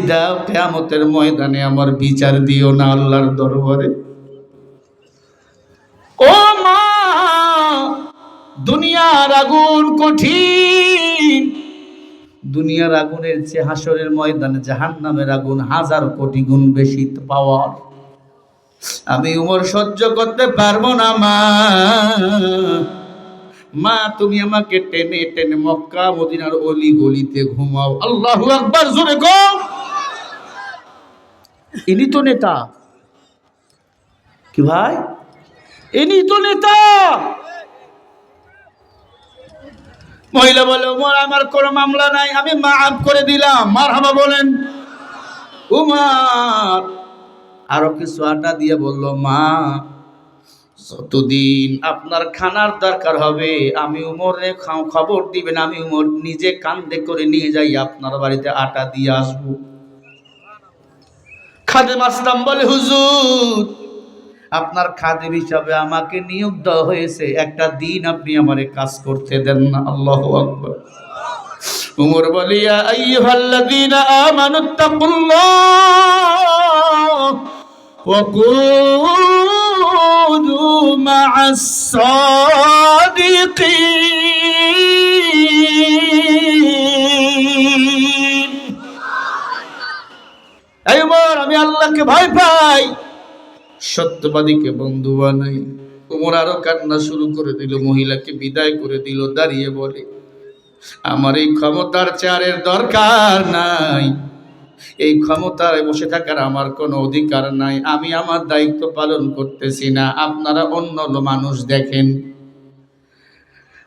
দাও, কিয়ামতের ময়দানে আমার বিচার দিও না আল্লাহর দরবারে। ও মা, দুনিয়ার আগুন কঠিন, দুনিয়ার আগুনের চেয়ে হাসরের ময়দানে জাহান্নামের আগুন 1000 কোটি গুণ বেশি পাওয়ার। আমি উমর সহ্য করতে পারবো না মা। মা তুমি আমাকে টেনে টেনে মক্কা মদিনার অলি গলিতে ঘুমাও। আল্লাহু আকবার, জোরে গো। ইনি তো নেতা, কি ভাই, ইনি তো নেতা। মহিলা বলে উমর আমার কোনো মামলা নাই, আমি মাফ করে দিলাম। মারহাবা বলেন। উমর আরো কিছু আটা দিয়ে বলল, মা যতদিন আপনার খানার দরকার হবে আমি উমরে খবর দিবেন, আমি উমর নিজে কান্দে করে নিয়ে যাই আপনার বাড়িতে আটা দিয়ে আসবো। খাদেম আসলাম বলে, হুজুর আপনার খাদেম হিসাবে আমাকে নিয়োগ দেওয়া হয়েছে, একটা দিন আপনি আমারে কাজ করতে দেন না। আল্লাহু আকবার। উমর বলে, ইয়া আইয়ুহাল্লাযীনা আমানুত্তাকুল্লাহ ওয়া কুনু মা'আস সাদিকিন। এই উমর, আমি আল্লাহকে ভয় পাই, সত্যবাদীকে বন্ধু বানাই। উমর আরো কান্না শুরু করে দিল, মহিলাকে বিদায় করে দিল, দাঁড়িয়ে বলে, আমার এই ক্ষমতার চেয়ারের দরকার নাই, এই ক্ষমতায় বসে থাকার আমার কোনো অধিকার নাই, আমি আমার দায়িত্ব পালন করতেছি না, আপনারা অন্য মানুষ দেখেন।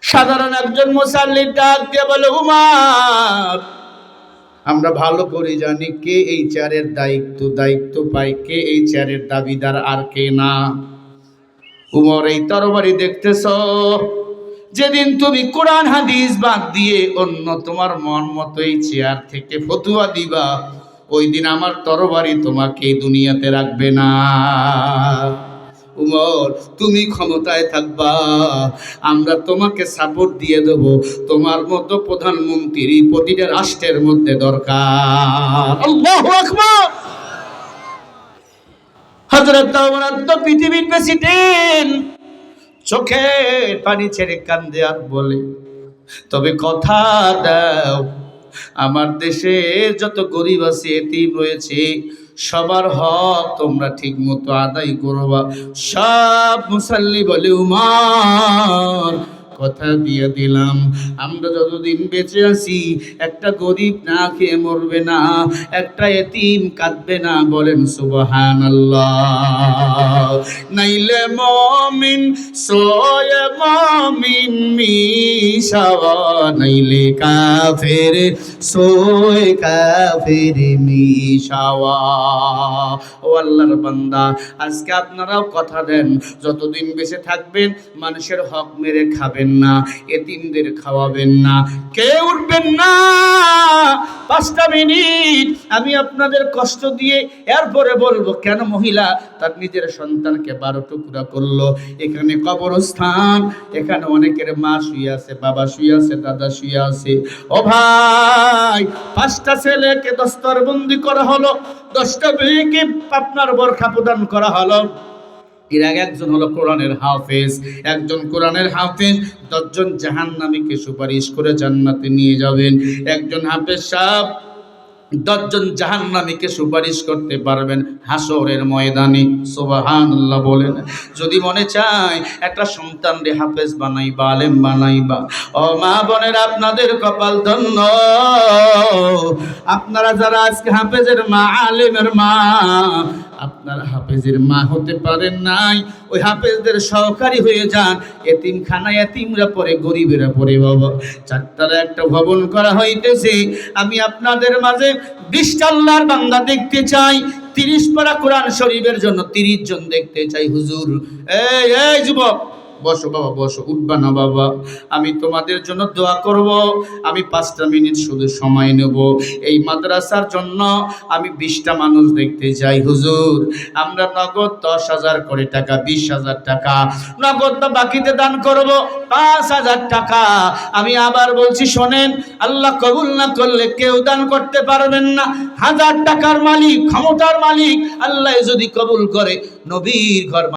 সাধারণ একজন মুসাল্লি ডাক দিয়ে বলে, উমর আমরা ভালো করে জানি কে এই চেয়ারের দায়িত্ব পায়, কে এই চেয়ারের দাবিদার আর কে না। উমর এই তরবারি দেখতেছ, যেদিন তুমি কোরআন হাদিস বাদ দিয়ে অন্য তোমার মন মতো এই চেয়ার থেকে ফতুয়া দিবা, ওই দিন আমার তরবারি তোমাকে এই দুনিয়াতে রাখবে না। উমর তুমি ক্ষমতায় থাকবা, আমরা তোমাকে সাপোর্ট দিয়ে দেব, তোমার মতো প্রধানমন্ত্রী প্রতিটা রাষ্ট্রের মধ্যে দরকার। আল্লাহু আকবার। হযরত ওমর তো পৃথিবীর প্রেসিডেন্ট, চোখের পানি ছেড়ে কান্দে আর বলে, তবে কথা দাও আমার দেশে যত গরিব আছে এতিম রয়েছে সবার হক তোমরা ঠিক মতো আদায় করবা। সব মুসাল্লি বলে, উমর কথা দিয়ে দিলাম, আমরা যতদিন বেঁচে আছি একটা গরিব না খেয়ে মরবে না, একটা এতিম কাঁদবে না। বলেন সুবহানাল্লাহ। নাইলে মমিন সোয়ে মমিন মিশাওয়া, নাইলে কাফের সোয়ে কাফের মিশাওয়া। ও আল্লাহর বান্দা, আজকে আপনারাও কথা দেন, যতদিন বেঁচে থাকবেন মানুষের হক মেরে খাবেন না, এতিমদের খাওয়াবেন না, কে উঠবেন না। 5টা মিনিট আমি আপনাদের কষ্ট দিয়ে এরপরে বলবো কেন মহিলা তার নিজের সন্তানকে 12 টুকরা করলো। এখানে কবরস্থান, এখানে অনেকের মা শুয়ে আছে, বাবা শুয়ে আছে, দাদা শুয়ে আছে। ও ভাই, 5টা ছেলেকে দস্তরবন্দি করা হলো, 10টা মেয়েকে আপনার বোরখা প্রদান করা হলো। এর আগে একজন হলো কোরআনের হাফেজ, একজন কোরআনের হাফেজ 10 জন জাহান্নামীকে সুপারিশ করে জান্নাতে নিয়ে যাবেন। একজন হাফেজ সাহেব 10 জন জাহান্নামীকে সুপারিশ করতে পারবেন হাসরের ময়দানে। সুবহানাল্লাহ বলেন। যদি মনে চায় একটা সন্তানরে হাফেজ বানাইবা, আলেম বানাইবা, ও মা বোনের আপনাদের কপাল ধন্য। আপনারা যারা আজকে হাফেজের মা, আলেমের মা, আপনারা হাফেজের মা হতে পারেন নাই, ওই হাফেজদের সহকারী হয়ে যান। এতিমখানায় এতিমরা পড়ে, গরিবেরা পড়ে। বাবা 4টার একটা ভবন করা হইতেছে, আমি আপনাদের মাঝে 20টা আল্লাহর বান্দা দেখতে চাই। 30 পারা কোরআন শরীফের জন্য 30 জন দেখতে চাই। হুজুর এই যুবক বসো বাবা, বসো, উঠবা না বাবা, আমি তোমাদের জন্য দোয়া করব। আমি 5টা মিনিট শুধু সময় নেব। এই মাদ্রাসার জন্য আমি 20টা মানুষ দেখতে চাই হুজুর। আমরা নগদ 10,000 করে টাকা, 20,000 টাকা নগদ বা বাকিতে দান করব 5,000 টাকা। আমি আবার বলছি শোনেন, আল্লাহ কবুল না করলে কেউ দান করতে পারবেন না। 1000 টাকার মালিক, ক্ষমতার মালিক আল্লাহ যদি কবুল করে, নবীর ঘর